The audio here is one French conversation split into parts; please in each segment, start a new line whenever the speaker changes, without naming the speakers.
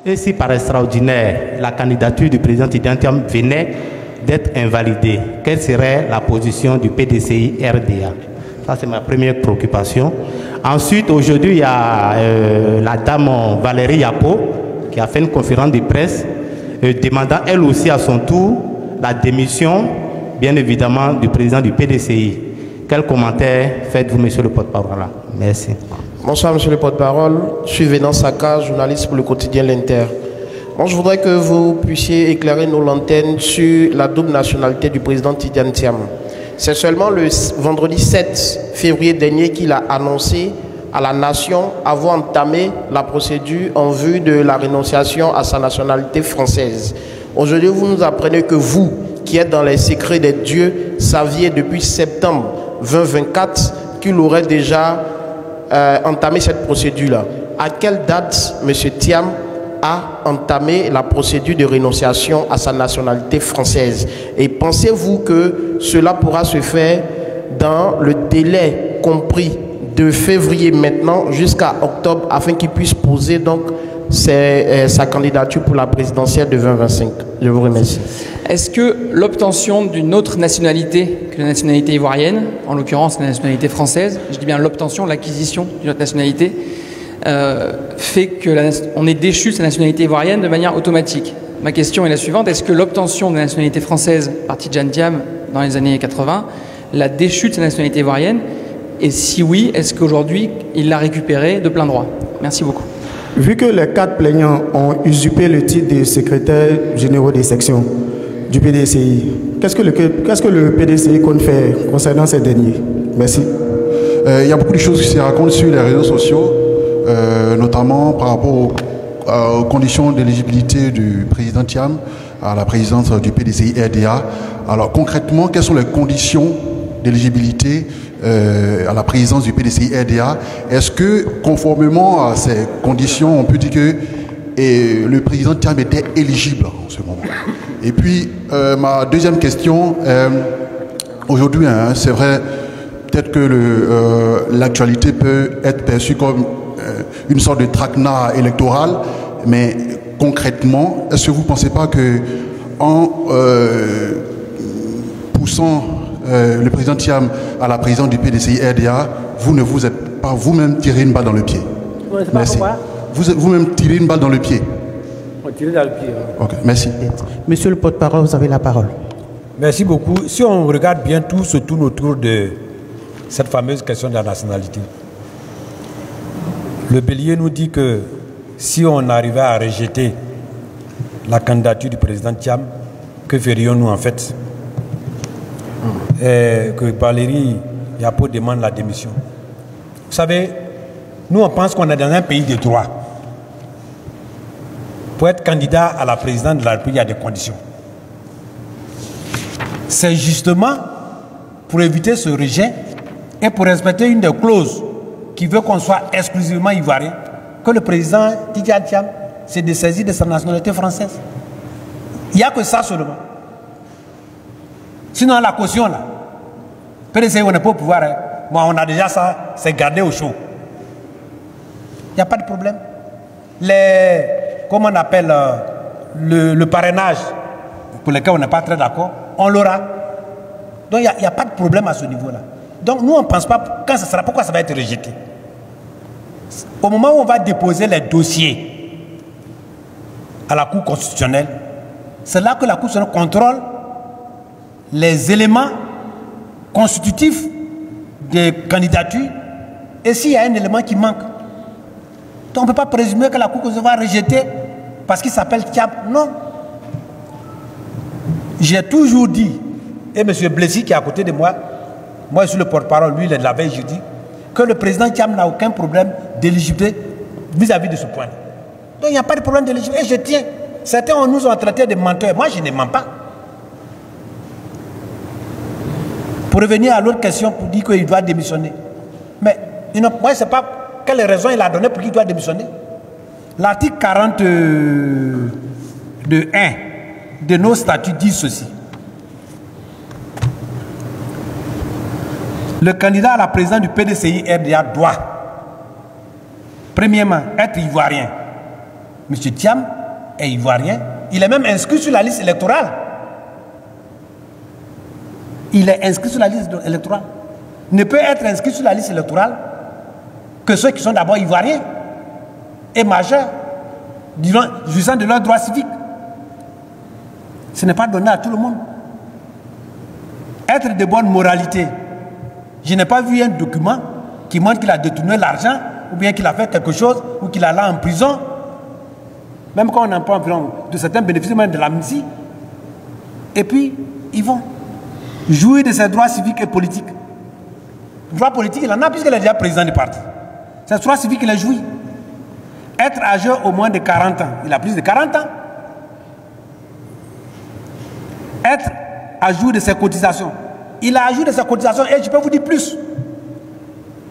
Et si par extraordinaire, la candidature du président Tidjane Thiam venait d'être invalidée, quelle serait la position du PDCI RDA? Ça, c'est ma première préoccupation. Ensuite, aujourd'hui, il y a la dame Valérie Yapo qui a fait une conférence de presse demandant elle aussi à son tour la démission, bien évidemment, du président du PDCI. Quel commentaire faites-vous, monsieur le porte-parole? Merci.
Bonsoir, monsieur le porte-parole. Je suis Vénan Saka, journaliste pour le quotidien L'Inter. Bon, je voudrais que vous puissiez éclairer nos lanternes sur la double nationalité du président Tidjane Thiam. C'est seulement le vendredi 7 février dernier qu'il a annoncé à la nation avoir entamé la procédure en vue de la rénonciation à sa nationalité française. Aujourd'hui, vous nous apprenez que vous, qui êtes dans les secrets des dieux, saviez depuis septembre 2024 qu'il aurait déjà entamé cette procédure-là. À quelle date M. Thiam a entamé la procédure de rénonciation à sa nationalité française? Et pensez-vous que cela pourra se faire dans le délai compris de février maintenant jusqu'à octobre afin qu'il puisse poser donc sa candidature pour la présidentielle de 2025? Je vous remercie.
Est-ce que l'obtention d'une autre nationalité que la nationalité ivoirienne, en l'occurrence la nationalité française, je dis bien l'obtention, l'acquisition d'une autre nationalité, fait qu'on est déchu de sa nationalité ivoirienne de manière automatique? Ma question est la suivante: est-ce que l'obtention de la nationalité française par Tidjane Thiam dans les années 80 l'a déchu de sa nationalité ivoirienne? Et si oui, est-ce qu'aujourd'hui il l'a récupérée de plein droit? Merci beaucoup.
Vu que les 4 plaignants ont usurpé le titre de secrétaire généraux des sections du PDCI, qu'est-ce que le PDCI compte faire concernant ces derniers? Merci.
Il y a beaucoup de choses qui se racontent sur les réseaux sociaux, notamment par rapport aux conditions d'éligibilité du président Thiam à la présidence du PDCI RDA. Alors concrètement, quelles sont les conditions d'éligibilité à la présidence du PDCI RDA? Est-ce que, conformément à ces conditions, on peut dire que le président Thiam était éligible en ce moment? Et puis, ma deuxième question, aujourd'hui, hein, c'est vrai, peut-être que l'actualité peut être perçue comme une sorte de traquenard électoral, mais concrètement, est-ce que vous ne pensez pas que en poussant le président Thiam à la présidence du PDCI RDA, vous ne vous êtes pas vous-même tiré une balle dans le pied? Merci. Vous-même tiré une balle dans le pied?
Tiré dans le pied.
Ok, merci.
Monsieur le porte-parole, vous avez la parole.
Merci beaucoup. Si on regarde bien, tout se tourne autour de cette fameuse question de la nationalité. Le bélier nous dit que si on arrivait à rejeter la candidature du président Thiam, que ferions-nous en fait? Et que Valérie Yapo demande la démission. Vous savez, nous on pense qu'on est dans un pays de droit. Pour être candidat à la présidence de la République, il y a des conditions. C'est justement pour éviter ce rejet et pour respecter une des clauses qui veut qu'on soit exclusivement ivoirien que le président Tidjane Thiam s'est dessaisi de sa nationalité française. Il n'y a que ça seulement. Sinon, la caution, là, PDCI, on n'est pas au pouvoir. Hein. Bon, on a déjà ça, c'est gardé au chaud. Il n'y a pas de problème. Comment on appelle le parrainage, pour lequel on n'est pas très d'accord, on l'aura. Donc, il n'y a pas de problème à ce niveau-là. Donc, nous, on ne pense pas quand ça sera, pourquoi ça va être rejeté. Au moment où on va déposer les dossiers à la Cour constitutionnelle, c'est là que la Cour constitutionnelle contrôle les éléments constitutifs des candidatures et s'il y a un élément qui manque. Donc on ne peut pas présumer que la Cour constitutionnelle va rejeter parce qu'il s'appelle Thiam. Non. J'ai toujours dit, et M. Blessy qui est à côté de moi, moi je suis le porte-parole, lui il est de la veille, je dis, que le président Thiam n'a aucun problème d'éligibilité vis-à-vis de ce point. Donc il n'y a pas de problème d'éligibilité. Et je tiens. Certains nous ont traités de menteurs. Moi je ne mens pas. Pour revenir à l'autre question, pour dire qu'il doit démissionner. Mais moi je ne sais pas quelle raison il a donné pour qu'il doit démissionner. L'article 40 de 1 de nos statuts dit ceci. Le candidat à la présidence du PDCI RDA doit, premièrement, être ivoirien. M. Thiam est ivoirien. Il est même inscrit sur la liste électorale. Il est inscrit sur la liste électorale. Ne peut être inscrit sur la liste électorale que ceux qui sont d'abord ivoiriens et majeurs, jouissant de leurs droits civiques. Ce n'est pas donné à tout le monde. Être de bonne moralité. Je n'ai pas vu un document qui montre qu'il a détourné l'argent, ou bien qu'il a fait quelque chose, ou qu'il est allé en prison. Même quand on en prend de certains bénéfices, même de l'amnistie. Et puis, ils vont jouir de ses droits civiques et politiques. Droits politiques, il en a puisqu'il est déjà président du parti. Ses droits civiques, il a joui. Être âgé au moins de 40 ans. Il a plus de 40 ans. Être à jour de ses cotisations. Il a à jour de ses cotisations et je peux vous dire plus.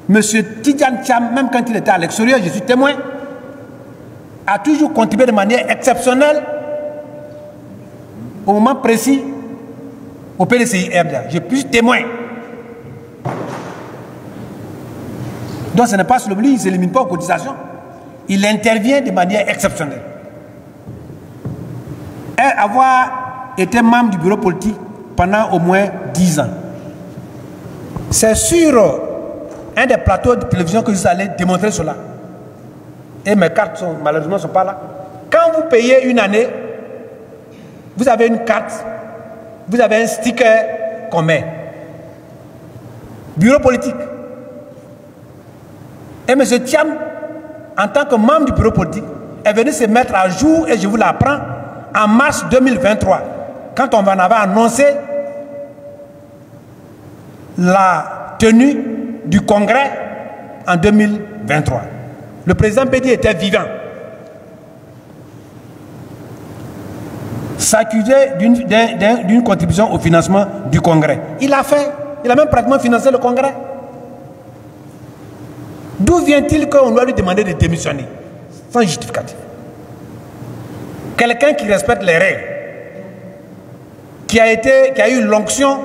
Monsieur Tidjane Thiam, même quand il était à l'extérieur, je suis témoin, a toujours contribué de manière exceptionnelle au moment précis au PDCI RDA. Je suis témoin. Donc ce n'est pas seulement lui, il ne s'élimine pas aux cotisations. Il intervient de manière exceptionnelle. Et avoir été membre du bureau politique pendant au moins 10 ans. C'est sur un des plateaux de télévision que je suis allé démontrer cela. Et mes cartes malheureusement ne sont pas là. Quand vous payez une année, vous avez une carte, vous avez un sticker qu'on met. Bureau politique. Et M. Thiam, en tant que membre du bureau politique, est venu se mettre à jour, et je vous l'apprends, en mars 2023, quand on en avait annoncé la tenue du congrès en 2023. Le président Bédi était vivant. S'accusait d'une contribution au financement du congrès. Il a fait. Il a même pratiquement financé le congrès. D'où vient-il qu'on doit lui demander de démissionner sans justificatif? Quelqu'un qui respecte les règles, qui a eu l'onction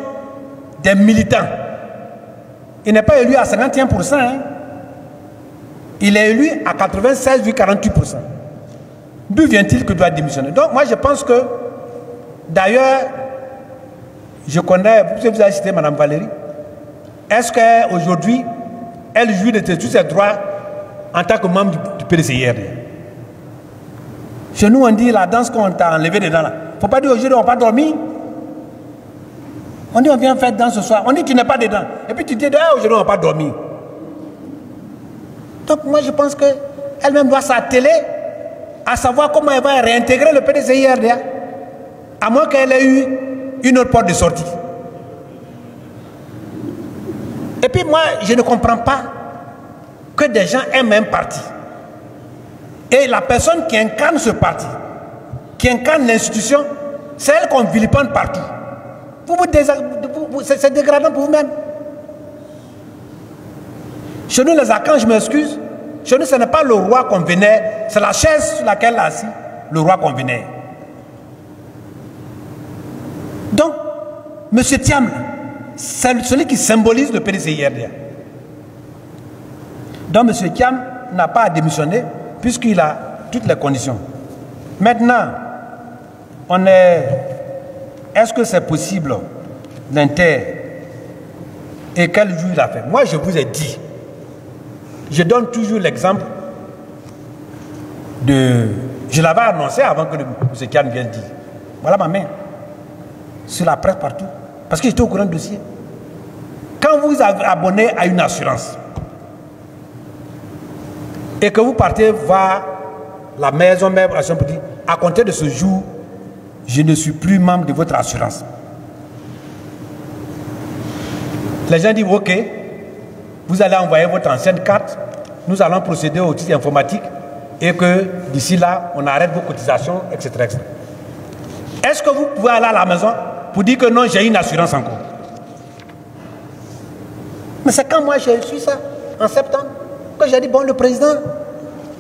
des militants. Il n'est pas élu à 51%. Hein. Il est élu à 96,48%. D'où vient-il que doit démissionner? Donc moi je pense que, d'ailleurs, je connais, vous avez cité Mme Valérie, est-ce qu'aujourd'hui, elle jouit de tous ses droits en tant que membre du PDCI? Chez nous, on dit la danse qu'on t'a enlevé dedans. Il ne faut pas dire aujourd'hui on ne va pas dormir. On dit on vient faire danse ce soir. On dit tu n'es pas dedans. Et puis tu dis aujourd'hui on ne va pas dormir. Donc moi je pense qu'elle-même doit s'atteler à savoir comment elle va réintégrer le PDCI RDA. À moins qu'elle ait eu une autre porte de sortie. Et puis moi, je ne comprends pas que des gens aiment un parti. Et la personne qui incarne ce parti, qui incarne l'institution, c'est elle qu'on vilipende partout. C'est dégradant pour vous-même. Chez nous, les archanges, je m'excuse, chez nous, ce n'est pas le roi qu'on vénère, c'est la chaise sur laquelle il est assis, le roi qu'on vénère. Donc, M. Thiam, c'est celui qui symbolise le PDCI RDA. Donc M. Thiam n'a pas à démissionner puisqu'il a toutes les conditions. Maintenant, est-ce que c'est possible l'Inter et quel jour il a fait? Moi je vous ai dit, je donne toujours l'exemple de... Je l'avais annoncé avant que M. Thiam vienne dire. Voilà ma main. Sur la presse partout. Parce que j'étais au courant du dossier. Quand vous vous abonnez à une assurance et que vous partez voir la maison mère pour dire à compter de ce jour, je ne suis plus membre de votre assurance. Les gens disent ok, vous allez envoyer votre ancienne carte, nous allons procéder au titre informatique et que d'ici là, on arrête vos cotisations, etc. etc. Est-ce que vous pouvez aller à la maison pour dire que non, j'ai une assurance encore? Mais c'est quand moi j'ai su ça, en septembre, que j'ai dit, bon, le président,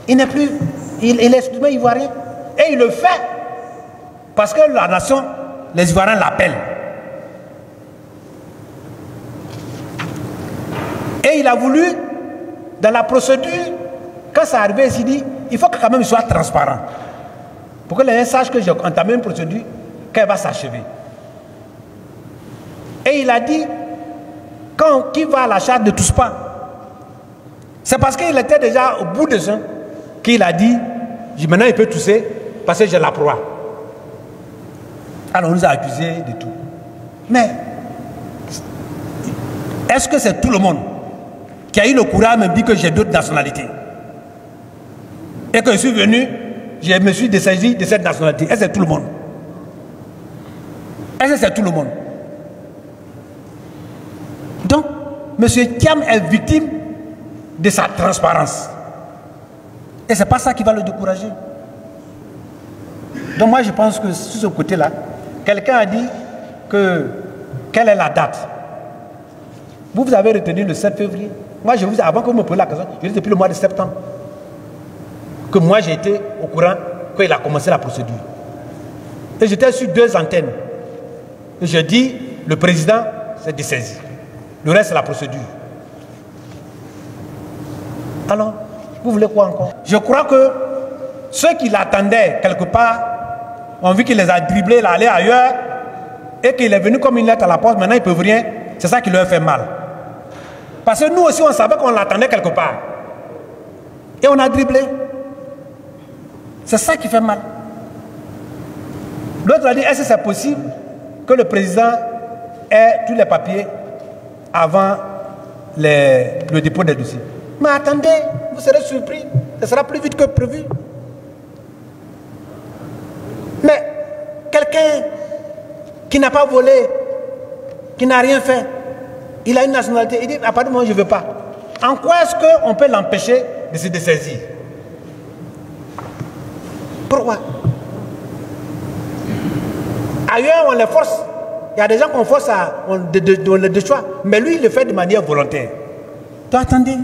il n'est plus, il est exclusivement ivoirien. Et il le fait, parce que la nation, les Ivoiriens l'appellent. Et il a voulu, dans la procédure, quand ça arrivait, il dit, il faut que quand même il soit transparent. Pour que les gens sachent que j'ai entamé une procédure, qu'elle va s'achever. Et il a dit, qui va à la charge ne touche pas. C'est parce qu'il était déjà au bout de ça qu'il a dit, maintenant il peut tousser parce que j'ai la proie. Alors on nous a accusés de tout. Mais, est-ce que c'est tout le monde qui a eu le courage de me dire que j'ai d'autres nationalités? Et que je suis venu, je me suis dessaisi de cette nationalité. Est-ce que c'est tout le monde? Est-ce que c'est tout le monde? Donc, M. Thiam est victime de sa transparence. Et ce n'est pas ça qui va le décourager. Donc moi, je pense que sur ce côté-là, quelqu'un a dit quelle est la date? Vous avez retenu le 7 février. Moi, je vous ai, avant que vous me posiez la question, je dis depuis le mois de septembre que moi, j'ai été au courant qu'il a commencé la procédure. Et j'étais sur 2 antennes. Et je dis, le président s'est dessaisi. Le reste, c'est la procédure. Alors, vous voulez quoi encore? Je crois que ceux qui l'attendaient quelque part ont vu qu'il les a dribblés, il est allé ailleurs, et qu'il est venu comme une lettre à la poste, maintenant ils ne peuvent rien. C'est ça qui leur fait mal. Parce que nous aussi, on savait qu'on l'attendait quelque part. Et on a dribblé. C'est ça qui fait mal. L'autre a dit, est-ce que c'est possible que le président ait tous les papiers avant le dépôt des dossiers? Mais attendez, vous serez surpris. Ce sera plus vite que prévu. Mais quelqu'un qui n'a pas volé, qui n'a rien fait, il a une nationalité, il dit, à partir du moment où je ne veux pas. En quoi est-ce qu'on peut l'empêcher de se dessaisir? Pourquoi? Ailleurs, on les force. Il y a des gens qu'on force à de choix. Mais lui, il le fait de manière volontaire. Donc attendez.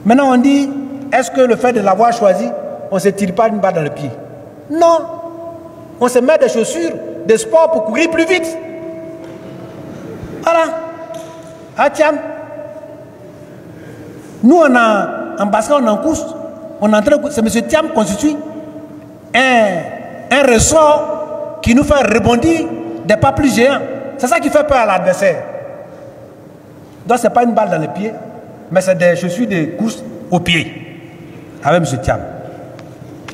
Maintenant, on dit, est-ce que le fait de l'avoir choisi, on ne se tire pas une balle dans le pied? Non. On se met des chaussures de sport pour courir plus vite. Voilà. Ah tiens. Nous, en basket, on est en course. On est en train de... C'est M. Thiam qui constitue un ressort qui nous fait rebondir des pas plus géants. C'est ça qui fait peur à l'adversaire. Donc, ce n'est pas une balle dans les pieds, mais c'est des chaussures de course au pied. Avec M. Thiam.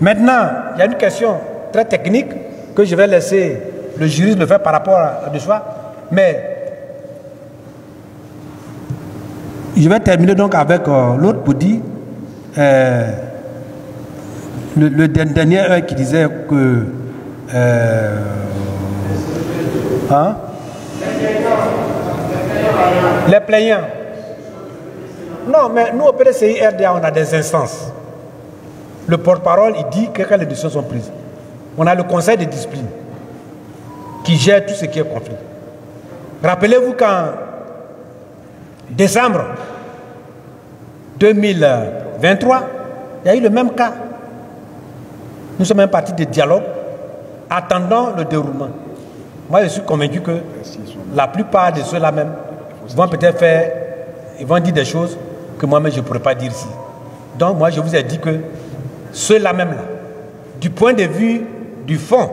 Maintenant, il y a une question très technique que je vais laisser le juriste le faire par rapport à de choix. Mais je vais terminer donc avec l'autre pour dire le dernier qui disait que les plaignants. Non, mais nous au PDCI RDA, on a des instances. Le porte-parole, il dit que quand les décisions sont prises. On a le conseil de discipline qui gère tout ce qui est conflit. Rappelez-vous qu'en décembre 2023, il y a eu le même cas. Nous sommes un parti de dialogue attendant le déroulement. Moi, je suis convaincu que la plupart de ceux-là même vont peut-être faire, ils vont dire des choses que moi-même je ne pourrais pas dire ici. Donc, moi, je vous ai dit que ceux-là même, là, du point de vue du fond,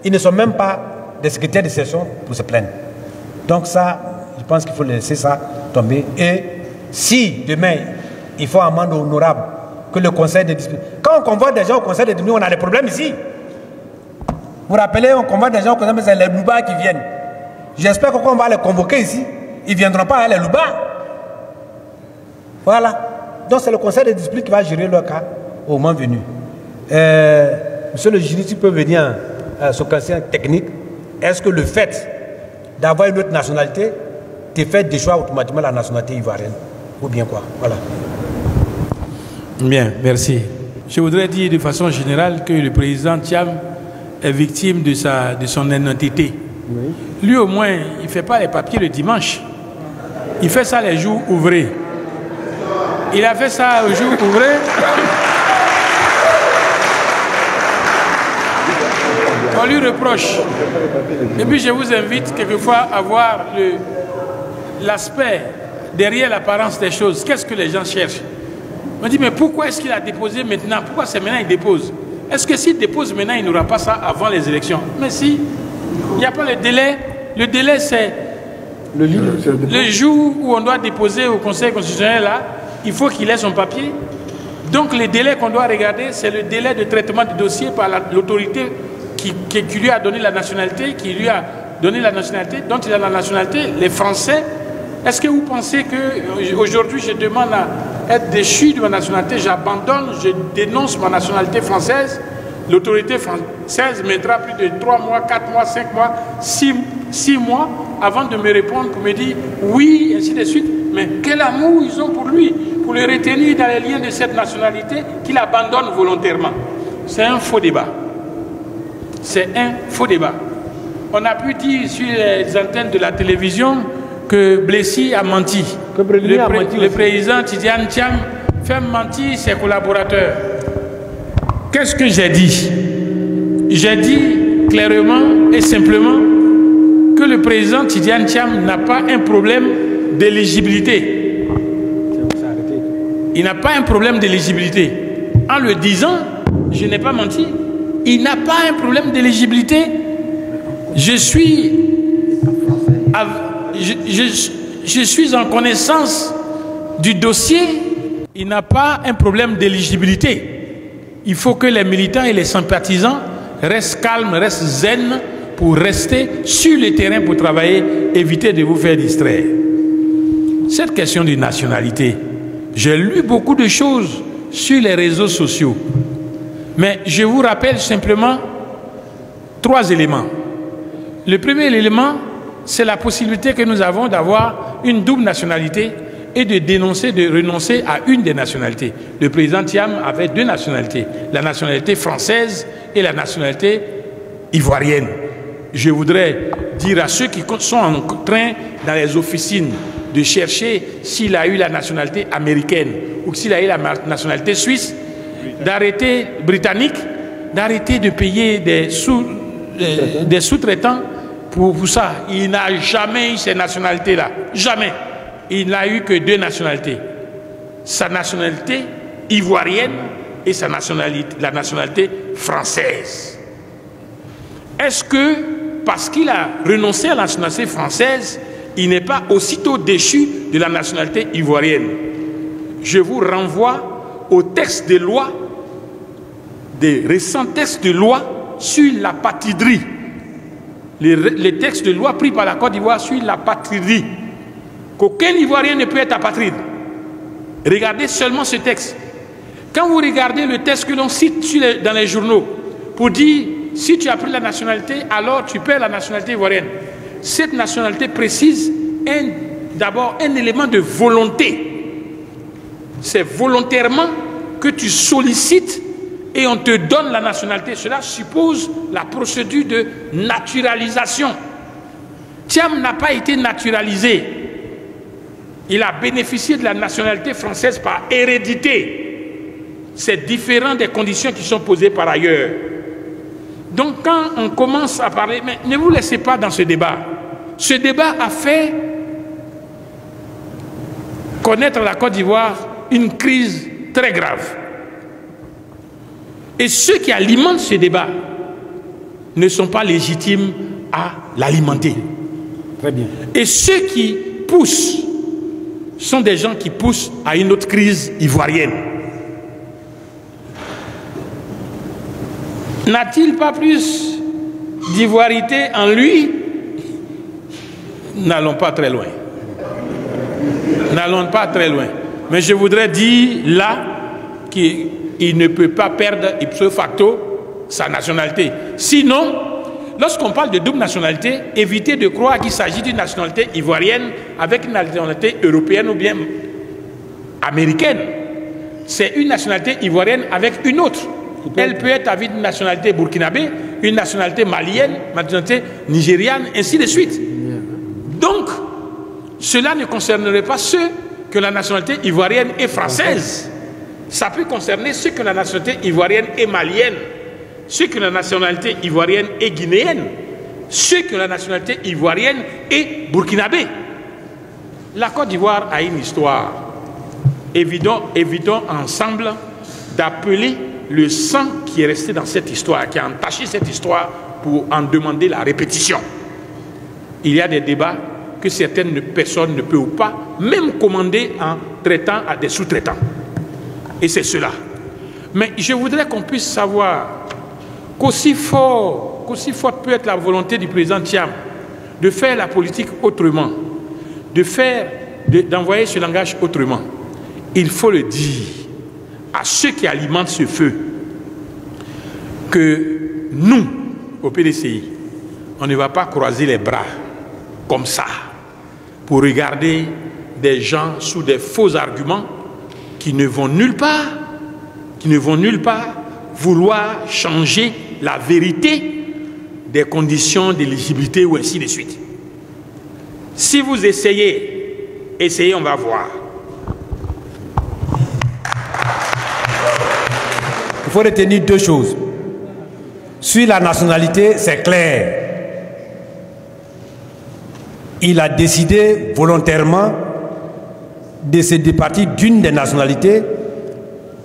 ils ne sont même pas des secrétaires de session pour se plaindre. Donc ça, je pense qu'il faut laisser ça tomber. Et si demain, il faut amende honorable que le conseil de discipline... Quand on convoque des gens au conseil de discipline, on a des problèmes ici. Vous vous rappelez, on convoque des gens au conseil de discipline, c'est les loubas qui viennent. J'espère qu'on va les convoquer ici. Ils ne viendront pas, les loubas. Voilà. Donc c'est le conseil de discipline qui va gérer leur cas au moment venu. Monsieur le juriste, il peut venir sur le conseil technique. Est-ce que le fait d'avoir une autre nationalité te fait déchoir automatiquement la nationalité ivoirienne? Ou bien quoi? Voilà.
Bien, merci. Je voudrais dire de façon générale que le président Thiam est victime de son identité. Oui. Lui au moins, il ne fait pas les papiers le dimanche. Il fait ça les jours ouvrés. Il a fait ça aux jours ouvrés. On lui reproche. Et puis je vous invite quelquefois à voir l'aspect derrière l'apparence des choses. Qu'est-ce que les gens cherchent? On dit, mais pourquoi est-ce qu'il a déposé maintenant? Pourquoi c'est maintenant qu'il dépose? Est-ce que s'il dépose maintenant, il n'aura pas ça avant les élections? Mais si, il n'y a pas le délai. Le délai, c'est le jour où on doit déposer au Conseil constitutionnel, là, il faut qu'il ait son papier. Donc, le délai qu'on doit regarder, c'est le délai de traitement du dossier par l'autorité qui lui a donné la nationalité, dont il a la nationalité, les Français. Est-ce que vous pensez qu'aujourd'hui, je demande à être déchu de ma nationalité, j'abandonne, je dénonce ma nationalité française, l'autorité française mettra plus de 3 mois, 4 mois, 5 mois, 6 mois avant de me répondre pour me dire oui, ainsi de suite. Mais quel amour ils ont pour lui, pour le retenir dans les liens de cette nationalité qu'il abandonne volontairement. C'est un faux débat. C'est un faux débat. On a pu dire sur les antennes de la télévision que Blessis a menti. Le président Tidjane Thiam fait mentir ses collaborateurs. Qu'est-ce que j'ai dit? J'ai dit clairement et simplement que le président Tidjane Thiam n'a pas un problème d'éligibilité. Il n'a pas un problème d'éligibilité. En le disant, je n'ai pas menti. Il n'a pas un problème d'éligibilité. Je suis en connaissance du dossier. Il n'a pas un problème d'éligibilité. Il faut que les militants et les sympathisants restent calmes, restent zen pour rester sur le terrain pour travailler, éviter de vous faire distraire. Cette question de nationalité, j'ai lu beaucoup de choses sur les réseaux sociaux. Mais je vous rappelle simplement 3 éléments. Le premier élément, c'est la possibilité que nous avons d'avoir une double nationalité et de dénoncer, de renoncer à une des nationalités. Le président Thiam avait 2 nationalités, la nationalité française et la nationalité ivoirienne. Je voudrais dire à ceux qui sont en train dans les officines de chercher s'il a eu la nationalité américaine ou s'il a eu la nationalité suisse, d'arrêter britannique, d'arrêter de payer des sous-traitants pour ça. Il n'a jamais eu ces nationalités-là. Jamais. Il n'a eu que 2 nationalités. Sa nationalité ivoirienne et la nationalité française. Est-ce que, parce qu'il a renoncé à la nationalité française, il n'est pas aussitôt déchu de la nationalité ivoirienne? Je vous renvoie aux textes de loi, des récents textes de loi sur la patridie. Les textes de loi pris par la Côte d'Ivoire sur la patridie. Qu'aucun Ivoirien ne peut être apatride. Regardez seulement ce texte. Quand vous regardez le texte que l'on cite dans les journaux pour dire si tu as pris la nationalité, alors tu perds la nationalité ivoirienne. Cette nationalité précise d'abord un élément de volonté. C'est volontairement que tu sollicites et on te donne la nationalité. Cela suppose la procédure de naturalisation. Thiam n'a pas été naturalisé. Il a bénéficié de la nationalité française par hérédité. C'est différent des conditions qui sont posées par ailleurs. Donc quand on commence à parler, mais ne vous laissez pas dans ce débat. Ce débat a fait connaître la Côte d'Ivoire une crise très grave. Et ceux qui alimentent ce débat ne sont pas légitimes à l'alimenter.
Très bien.
Et ceux qui poussent sont des gens qui poussent à une autre crise ivoirienne. N'a-t-il pas plus d'ivoirité en lui? N'allons pas très loin. N'allons pas très loin. Mais je voudrais dire là qu'il ne peut pas perdre ipso facto sa nationalité. Sinon, lorsqu'on parle de double nationalité, évitez de croire qu'il s'agit d'une nationalité ivoirienne avec une nationalité européenne ou bien américaine. C'est une nationalité ivoirienne avec une autre. Elle peut être avec une nationalité burkinabé, une nationalité malienne, une nationalité nigériane, ainsi de suite. Donc, cela ne concernerait pas ceux que la nationalité ivoirienne est française. Ça peut concerner ceux que la nationalité ivoirienne est malienne, ceux que la nationalité ivoirienne est guinéenne, ceux que la nationalité ivoirienne est burkinabé. La Côte d'Ivoire a une histoire. évitons ensemble d'appeler le sang qui est resté dans cette histoire, qui a entaché cette histoire, pour en demander la répétition. Il y a des débats que certaines personnes ne peuvent pas même commander en traitant à des sous-traitants. Et c'est cela. Mais je voudrais qu'on puisse savoir qu'aussi forte peut être la volonté du président Thiam de faire la politique autrement, d'envoyer ce langage autrement. Il faut le dire à ceux qui alimentent ce feu que nous, au PDCI, on ne va pas croiser les bras comme ça pour regarder des gens sous des faux arguments qui ne vont nulle part, vouloir changer la vérité des conditions d'éligibilité ou ainsi de suite. Si vous essayez, on va voir.
Il faut retenir deux choses. Sur la nationalité, c'est clair. Il a décidé volontairement de se départir d'une des nationalités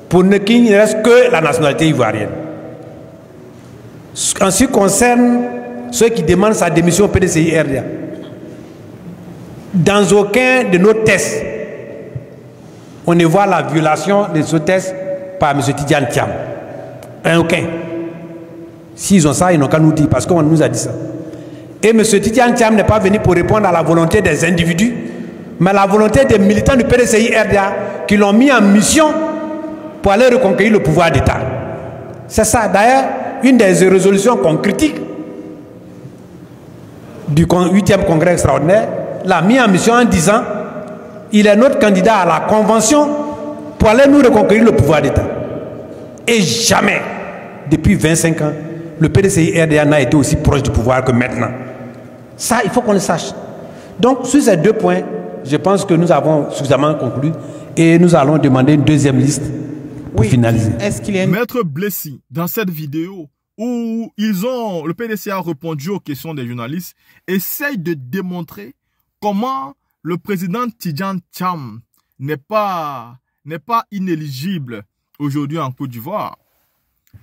pour qu'il ne reste que la nationalité ivoirienne. En ce qui concerne ceux qui demandent sa démission au PDCI-RDA, dans aucun de nos tests, on ne voit la violation de ce test par M. Tidjane Thiam. Aucun. S'ils ont ça, ils n'ont qu'à nous dire, parce qu'on nous a dit ça. Et M. Tidjane Thiam n'est pas venu pour répondre à la volonté des individus, mais à la volonté des militants du PDCI-RDA qui l'ont mis en mission pour aller reconquérir le pouvoir d'État. C'est ça. D'ailleurs, une des résolutions qu'on critique du 8e congrès extraordinaire l'a mis en mission en disant il est notre candidat à la convention pour aller nous reconquérir le pouvoir d'État. Et jamais, depuis 25 ans, le PDCI-RDA n'a été aussi proche du pouvoir que maintenant. Ça, il faut qu'on le sache. Donc, sur ces deux points, je pense que nous avons suffisamment conclu et nous allons demander une deuxième liste pour finaliser.
Est-ce qu'il y a Maître Blessy, dans cette vidéo où le PDC a répondu aux questions des journalistes, essaye de démontrer comment le président Tidjane Thiam n'est pas inéligible aujourd'hui en Côte d'Ivoire.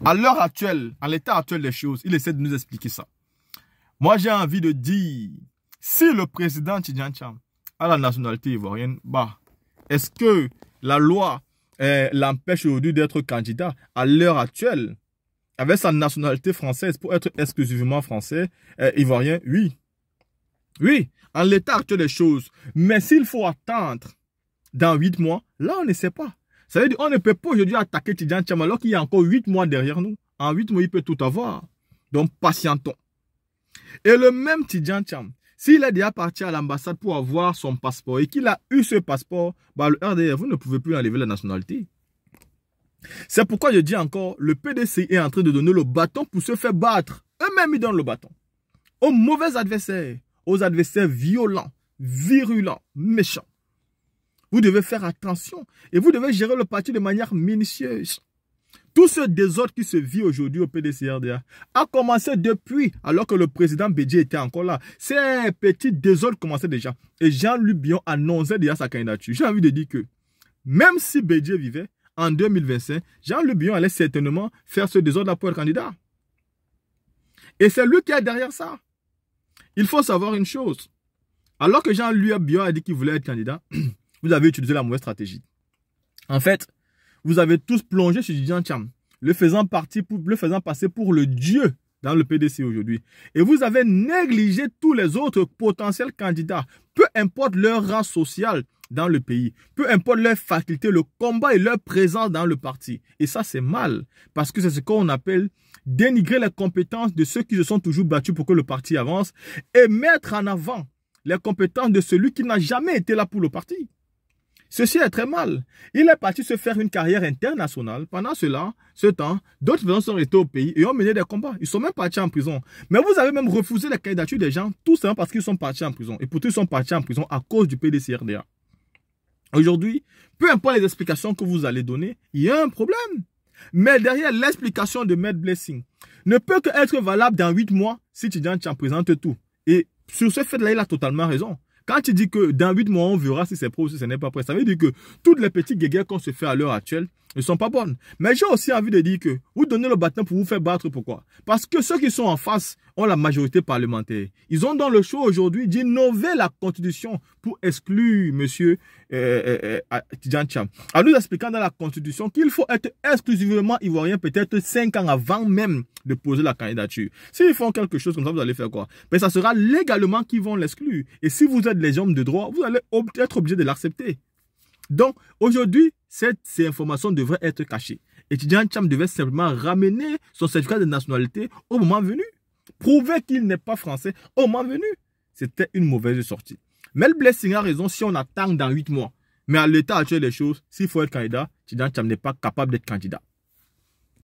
À l'heure actuelle, à l'état actuel des choses, il essaie de nous expliquer ça. Moi, j'ai envie de dire, si le président Tidjane Thiam a la nationalité ivoirienne, est-ce que la loi l'empêche aujourd'hui d'être candidat à l'heure actuelle avec sa nationalité française pour être exclusivement français, ivoirien? Oui. Oui, en l'état actuel des choses. Mais s'il faut attendre dans 8 mois, là, on ne sait pas. Ça veut dire qu'on ne peut pas aujourd'hui attaquer Tidjane Thiam alors qu'il y a encore 8 mois derrière nous. En 8 mois, il peut tout avoir. Donc, patientons. Et le même Tidjane Thiam, s'il est déjà parti à l'ambassade pour avoir son passeport et qu'il a eu ce passeport, le RDR, vous ne pouvez plus enlever la nationalité. C'est pourquoi je dis encore, le PDC est en train de donner le bâton pour se faire battre. Eux-mêmes, ils donnent le bâton. Aux mauvais adversaires, aux adversaires violents, virulents, méchants. Vous devez faire attention et vous devez gérer le parti de manière minutieuse. Tout ce désordre qui se vit aujourd'hui au PDCI-RDA a commencé depuis, alors que le président Bédié était encore là. Ces petits désordres commençaient déjà. Et Jean-Luc Bion annonçait déjà sa candidature. J'ai envie de dire que même si Bédié vivait en 2025, Jean-Luc Bion allait certainement faire ce désordre pour être candidat. Et c'est lui qui est derrière ça. Il faut savoir une chose. Alors que Jean-Luc Bion a dit qu'il voulait être candidat, vous avez utilisé la mauvaise stratégie. En fait, vous avez tous plongé sur Tidjane Thiam, le faisant passer pour le dieu dans le PDC aujourd'hui. Et vous avez négligé tous les autres potentiels candidats, peu importe leur rang social dans le pays, peu importe leur faculté, le combat et leur présence dans le parti. Et ça, c'est mal, parce que c'est ce qu'on appelle dénigrer les compétences de ceux qui se sont toujours battus pour que le parti avance et mettre en avant les compétences de celui qui n'a jamais été là pour le parti. Ceci est très mal. Il est parti se faire une carrière internationale. Pendant ce temps, d'autres personnes sont restées au pays et ont mené des combats. Ils sont même partis en prison. Mais vous avez même refusé la candidature des gens, tout simplement parce qu'ils sont partis en prison. Et pourtant, ils sont partis en prison à cause du PDCI-RDA. Aujourd'hui, peu importe les explications que vous allez donner, il y a un problème. Mais derrière l'explication de Maître Blessing ne peut qu'être valable dans 8 mois si Tidjane Thiam présente tout. Et sur ce fait-là, il a totalement raison. Quand tu dis que dans 8 mois, on verra si c'est prêt ou si ce n'est pas prêt, ça veut dire que toutes les petites guéguerres qu'on se fait à l'heure actuelle ne sont pas bonnes. Mais j'ai aussi envie de dire que vous donnez le bâton pour vous faire battre. Pourquoi? Parce que ceux qui sont en face ont la majorité parlementaire. Ils ont dans le choix aujourd'hui d'innover la constitution pour exclure M. Tidjane Thiam. En nous expliquant dans la constitution qu'il faut être exclusivement ivoirien peut-être 5 ans avant même de poser la candidature. S'ils font quelque chose comme ça, vous allez faire quoi? Mais ça sera légalement qu'ils vont l'exclure. Et si vous êtes les hommes de droit, vous allez être obligé de l'accepter. Donc, aujourd'hui, ces informations devraient être cachées. Et Tidjane Thiam devait simplement ramener son certificat de nationalité au moment venu. Prouver qu'il n'est pas français au moment venu. C'était une mauvaise sortie. Mel Blessing a raison si on attend dans 8 mois. Mais à l'état actuel des choses, s'il faut être candidat, Tidjane Thiam n'est pas capable d'être candidat.